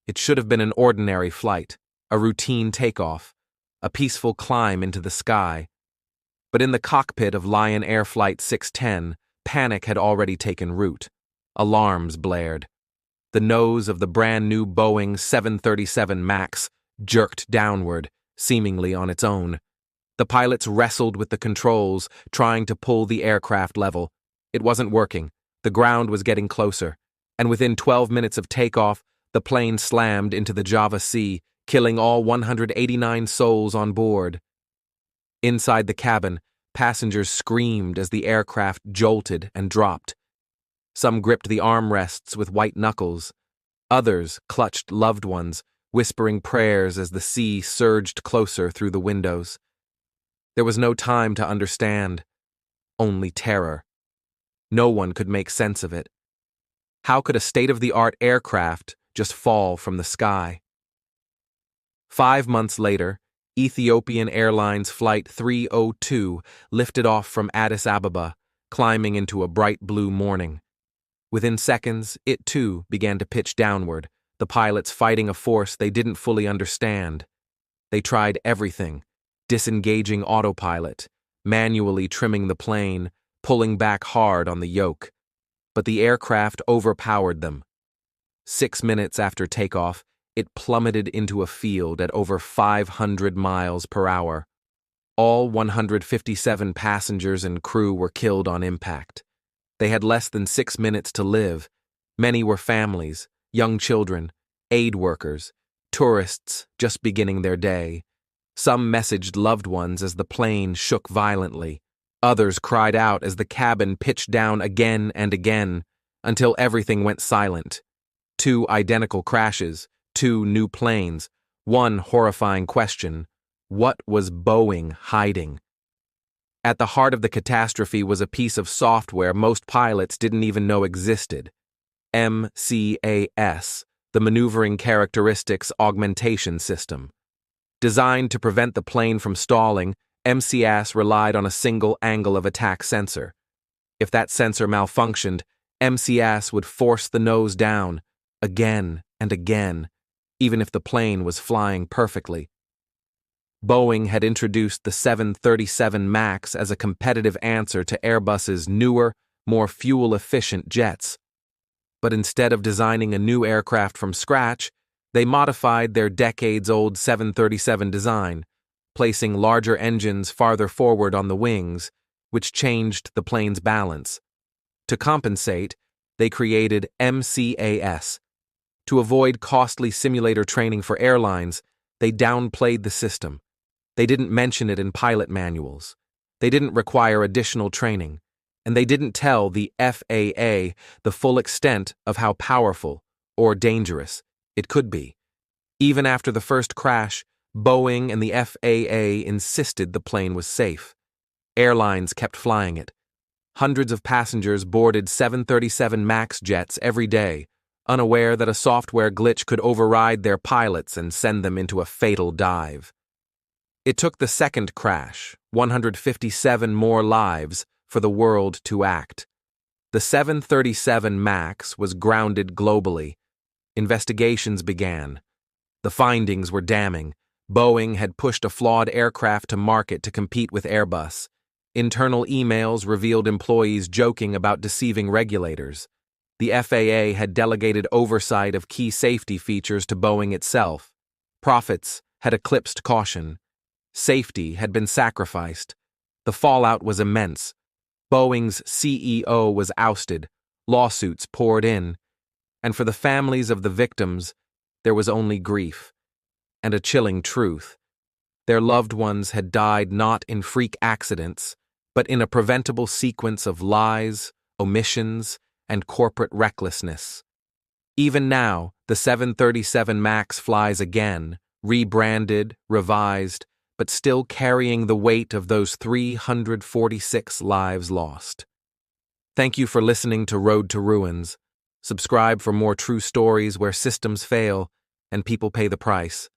It should have been an ordinary flight, a routine takeoff, a peaceful climb into the sky. But in the cockpit of Lion Air Flight 610, panic had already taken root. Alarms blared. The nose of the brand-new Boeing 737 MAX jerked downward, seemingly on its own. The pilots wrestled with the controls, trying to pull the aircraft level. It wasn't working. The ground was getting closer, and within 12 minutes of takeoff, the plane slammed into the Java Sea, killing all 189 souls on board. Inside the cabin, passengers screamed as the aircraft jolted and dropped. Some gripped the armrests with white knuckles. Others clutched loved ones, whispering prayers as the sea surged closer through the windows. There was no time to understand, only terror. No one could make sense of it. How could a state-of-the-art aircraft just fall from the sky? 5 months later, Ethiopian Airlines Flight 302 lifted off from Addis Ababa, climbing into a bright blue morning. Within seconds, it too began to pitch downward, the pilots fighting a force they didn't fully understand. They tried everything, disengaging autopilot, manually trimming the plane, pulling back hard on the yoke. But the aircraft overpowered them. 6 minutes after takeoff, it plummeted into a field at over 500 miles per hour. All 157 passengers and crew were killed on impact. They had less than 6 minutes to live. Many were families, young children, aid workers, tourists just beginning their day. Some messaged loved ones as the plane shook violently. Others cried out as the cabin pitched down again and again, until everything went silent. 2 identical crashes, 2 new planes, one horrifying question: what was Boeing hiding? At the heart of the catastrophe was a piece of software most pilots didn't even know existed. MCAS, the Maneuvering Characteristics Augmentation System. Designed to prevent the plane from stalling, MCAS relied on a single angle of attack sensor. If that sensor malfunctioned, MCAS would force the nose down, again and again, even if the plane was flying perfectly. Boeing had introduced the 737 MAX as a competitive answer to Airbus's newer, more fuel-efficient jets. But instead of designing a new aircraft from scratch, they modified their decades-old 737 design, placing larger engines farther forward on the wings, which changed the plane's balance. To compensate, they created MCAS. To avoid costly simulator training for airlines, they downplayed the system. They didn't mention it in pilot manuals. They didn't require additional training. And they didn't tell the FAA the full extent of how powerful or dangerous it could be. Even after the first crash, Boeing and the FAA insisted the plane was safe. Airlines kept flying it. Hundreds of passengers boarded 737 MAX jets every day, unaware that a software glitch could override their pilots and send them into a fatal dive. It took the second crash, 157 more lives, for the world to act. The 737 MAX was grounded globally. Investigations began. The findings were damning. Boeing had pushed a flawed aircraft to market to compete with Airbus. Internal emails revealed employees joking about deceiving regulators. The FAA had delegated oversight of key safety features to Boeing itself. Profits had eclipsed caution. Safety had been sacrificed. The fallout was immense. Boeing's CEO was ousted. Lawsuits poured in. And for the families of the victims, there was only grief. And a chilling truth. Their loved ones had died not in freak accidents, but in a preventable sequence of lies, omissions, and corporate recklessness. Even now, the 737 MAX flies again, rebranded, revised, but still carrying the weight of those 346 lives lost. Thank you for listening to Road to Ruins. Subscribe for more true stories where systems fail and people pay the price.